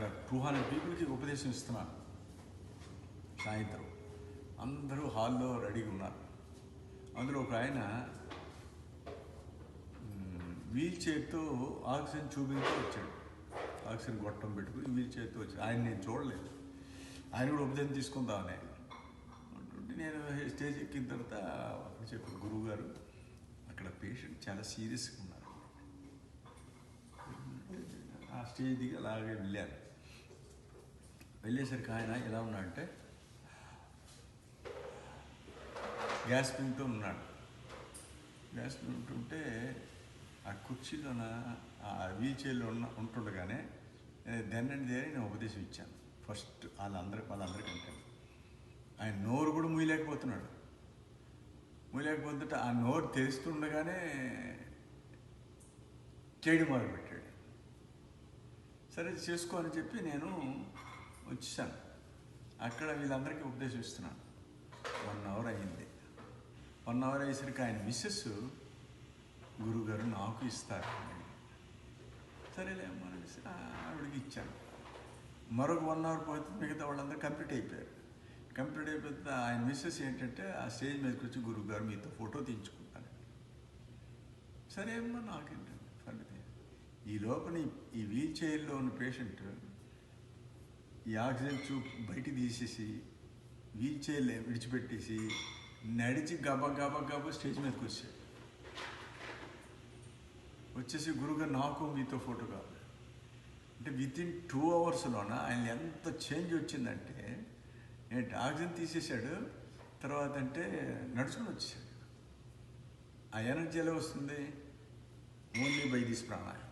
అక్కడ 200 పీపుల్కి ఉపదేశం ఇస్తున్నాను. సాయంత్రం అందరూ హాల్లో రెడీగా ఉన్నారు. అందులో ఒక ఆయన వీల్ చైర్తో ఆక్సిజన్ చూపించి వచ్చాడు. ఆక్సిజన్ గొట్టం పెట్టుకుని వీల్ చైర్తో వచ్చాడు. ఆయన నేను చూడలేదు. ఆయన కూడా ఉపదేశం తీసుకుందామని అంటుంటే నేను స్టేజ్ ఎక్కిన తర్వాత అప్పుడు చెప్పాను, గురువు గారు అక్కడ పేషెంట్ చాలా సీరియస్గా ఉన్నారు. ఆ స్టేజ్ దిగి అలాగే వెళ్ళాను. వెళ్ళేసరికి ఆయన ఎలా ఉన్నాడంటే గ్యాస్ పింగ్తో ఉన్నాడు. గ్యాస్ ఉంటుంటే ఆ కుర్చీలోన ఆ వీల్ చైర్లో ఉంటుండగానే దెన్ అండ్ దేర్ నేను ఉపదేశం ఇచ్చాను. ఫస్ట్ వాళ్ళందరికంటే ఆయన నోరు కూడా మూయలేకపోతున్నాడు. మూయలేకపోతుంటే ఆ నోరు తెరుస్తుండగానే చేయడం మొదలుపెట్టాడు. సరే చేసుకో అని చెప్పి నేను వచ్చాను. అక్కడ వీళ్ళందరికీ ఉపదేశం ఇస్తున్నాను. 1 అవర్ అయింది. 1 అవర్ అయ్యేసరికి ఆయన మిస్సెస్ గురువుగారు నాకు ఇస్తారు. సరేలే అమ్మ ఆవిడకి ఇచ్చాను. మరొక 1 అవర్ పోతే మిగతా వాళ్ళందరూ కంప్లీట్ అయిపోయారు. కంప్లీట్ అయిపోతే ఆయన మిస్సెస్ ఏంటంటే ఆ స్టేజ్ మీదకి వచ్చి గురువుగారు మీతో ఫోటో తీయించుకుంటాను. సరే అమ్మ నాకేంటండి సంగతి. ఈ లోపల ఈ వీల్ చైర్లో ఉన్న పేషెంట్ ఈ ఆక్సిజన్ ట్యూబ్ బయటికి తీసేసి వీల్ చైర్ విడిచిపెట్టేసి నడిచి గబా స్టేజ్ మీదకి వచ్చాడు. వచ్చేసి గురువుగారు నాకు మీతో ఫోటో కావాలి అంటే వితిన్ 2 అవర్స్లోన ఆయన ఎంత చేంజ్ వచ్చిందంటే ఏంటి ఆక్సిజన్ తీసేశాడు. తర్వాత అంటే నడుచుకుని వచ్చేసాడు. ఆ ఎనర్జీ ఎలా వస్తుంది? ఓన్లీ బై దిస్ ప్రాణాయామం.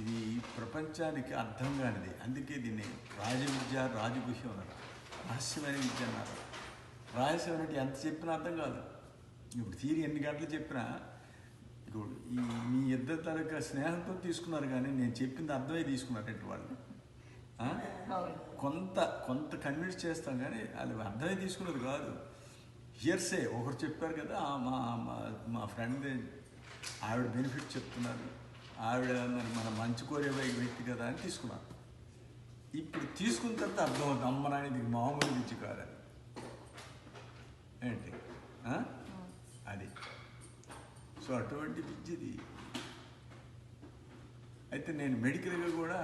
ఇది ప్రపంచానికి అర్థం కానిది. అందుకే దీన్ని రాజవిద్య రాజగుహ్యం అన్నారు, రహస్యమైన విద్య అన్నారు. రహస్యం అంటే ఎంత చెప్పినా అర్థం కాదు. ఇప్పుడు థియరీ ఎన్ని గంటలు చెప్పినా ఈ మీ ఇద్దరు తరగతి స్నేహంతో తీసుకున్నారు, కానీ నేను చెప్పింది అర్థమై తీసుకున్నారంటే వాళ్ళు కొంత కన్విన్స్ చేస్తాం, కానీ అది అర్థమై తీసుకున్నది కాదు. హియర్సే ఒకరు చెప్పారు కదా, మా ఫ్రెండ్ ఆవిడ బెనిఫిట్ చెప్తున్నారు, ఆవిడ మరి మన మంచి కోరే వ్యక్తి కదా అని తీసుకున్నారు. ఇప్పుడు తీసుకున్న తర్వాత అర్థమవుతుంది, అమ్మ నాయన ఇది మామూలు విద్య కాదని. ఏంటి అది. సో అటువంటి విద్యది. అయితే నేను మెడికల్గా కూడా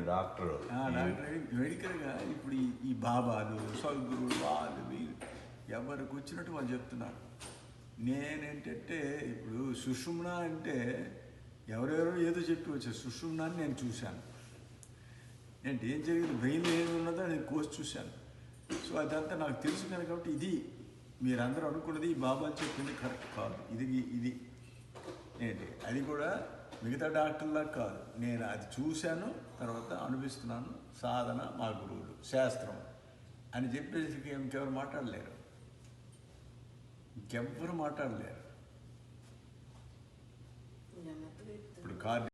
డాక్టర్ మెడికల్గా ఇప్పుడు ఈ బాబాలు సద్గురువులు వాళ్ళు వీళ్ళు ఎవరికి వచ్చినట్టు వాళ్ళు చెప్తున్నారు. నేనేంటంటే ఇప్పుడు సుషుమ్న అంటే ఎవరెవరో ఏదో చెప్పి వచ్చారు. సుషుమ్నాన్ని నేను చూశాను. ఏంటి ఏం జరిగింది, బ్రెయిన్లో ఏమి ఉన్నదో నేను కోసి చూశాను. సో అదంతా నాకు తెలుసు కనుక కాబట్టి ఇది మీరందరూ అనుకున్నది ఈ బాబా చెప్పింది కరెక్ట్ కాదు. ఇది ఏంటి అది కూడా మిగతా డాక్టర్లా కాదు. నేను అది చూశాను, తర్వాత అనిపిస్తున్నాను. సాధన మా గురువులు, శాస్త్రం అని చెప్పేసి ఇంకెవరు మాట్లాడలేరు. ఇప్పుడు